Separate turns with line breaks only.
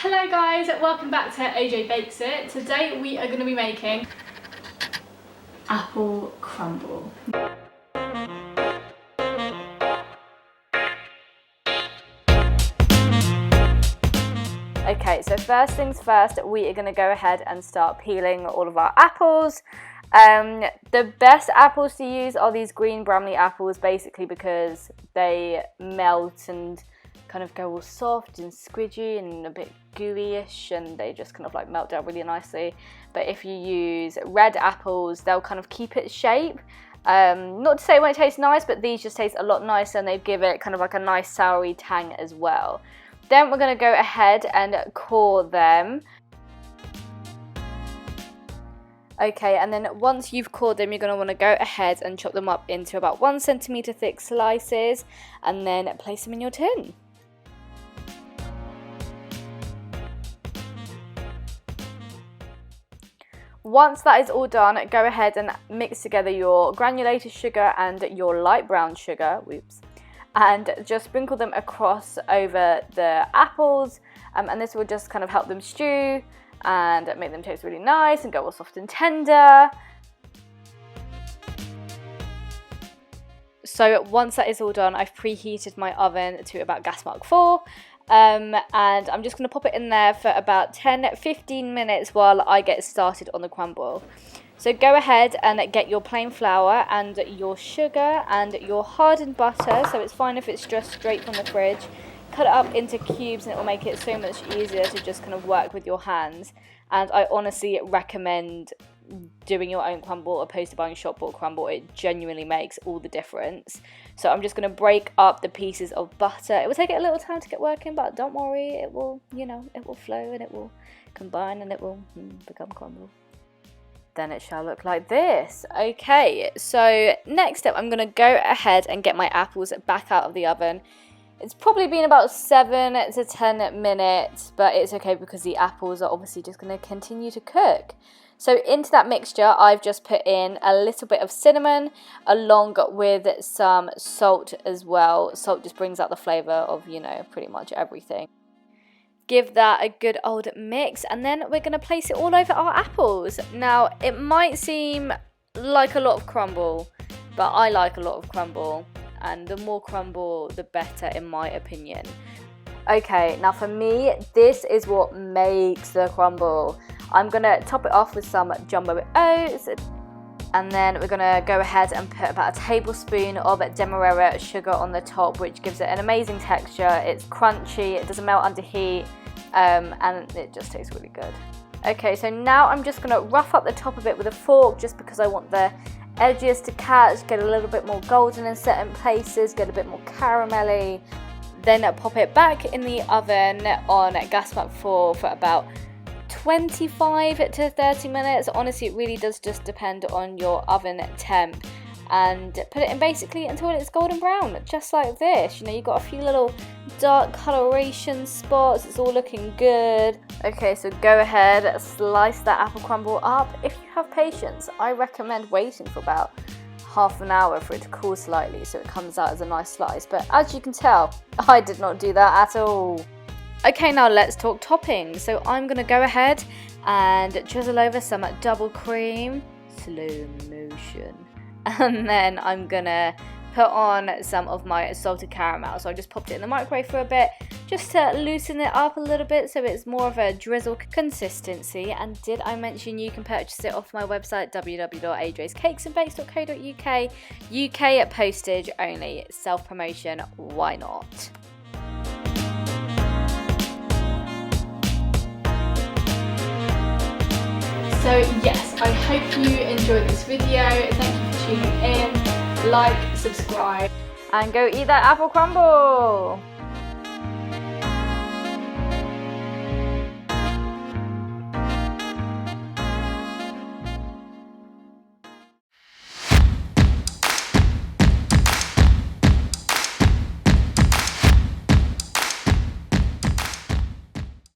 Hello guys, welcome back to AJ Bakes It. Today we are going to be making apple crumble.
Okay, so first things first, we are going to go ahead and start peeling all of our apples. The best apples to use are these green Bramley apples, basically because they melt and kind of go all soft and squidgy and a bit gooey-ish, and they just kind of like melt down really nicely. But if you use red apples, they'll kind of keep its shape. Not to say it won't taste nice, but these just taste a lot nicer and they give it kind of like a nice soury tang as well. Then we're going to go ahead and core them. Okay, and then once you've cored them, you're going to want to go ahead and chop them up into about 1 centimeter thick slices and then place them in your tin. Once that is all done, go ahead and mix together your granulated sugar and your light brown sugar, and just sprinkle them across over the apples, and this will just kind of help them stew and make them taste really nice and go all soft and tender. So once that is all done, I've preheated my oven to about gas mark 4. And I'm just going to pop it in there for about 10-15 minutes while I get started on the crumble. So go ahead and get your plain flour and your sugar and your hardened butter, so it's fine if it's just straight from the fridge. Cut it up into cubes and it will make it so much easier to just kind of work with your hands. And I honestly recommend doing your own crumble opposed to buying shop bought crumble. It genuinely makes all the difference. So I'm just going to break up the pieces of butter. It will take it a little time to get working, but don't worry, it will, it will flow and it will combine and it will become crumble. Then it shall look like this. Okay, so next up I'm going to go ahead and get my apples back out of the oven. It's probably been about 7 to 10 minutes, but it's okay because the apples are obviously just going to continue to cook. So into that mixture, I've just put in a little bit of cinnamon along with some salt as well. Salt just brings out the flavour of, pretty much everything. Give that a good old mix, and then we're going to place it all over our apples. Now, it might seem like a lot of crumble, but I like a lot of crumble, and the more crumble, the better in my opinion. Okay, now for me, this is what makes the crumble. I'm going to top it off with some jumbo oats, and then we're going to go ahead and put about a tablespoon of Demerara sugar on the top, which gives it an amazing texture. It's crunchy, it doesn't melt under heat, and it just tastes really good. Okay, so now I'm just going to rough up the top of it with a fork just because I want the edges to catch, get a little bit more golden in certain places, get a bit more caramelly. Then pop it back in the oven on gas mark 4 for about 25 to 30 minutes. Honestly, it really does just depend on your oven temp, and put it in basically until it's golden brown, just like this. You've got a few little dark coloration spots. It's all looking good. Okay, so go ahead, slice that apple crumble up. If you have patience, I recommend waiting for about half an hour for it to cool slightly so it comes out as a nice slice, but as you can tell, I did not do that at all. Okay, now let's talk toppings. So I'm going to go ahead and drizzle over some double cream, slow motion, and then I'm going to put on some of my salted caramel. So I just popped it in the microwave for a bit just to loosen it up a little bit so it's more of a drizzle consistency. And did I mention you can purchase it off my website www.ajscakesandbakes.co.uk. UK postage only. Self-promotion, why not?
So yes, I hope you enjoyed this video. Thank you for tuning in. Like, subscribe,
and go eat that apple crumble.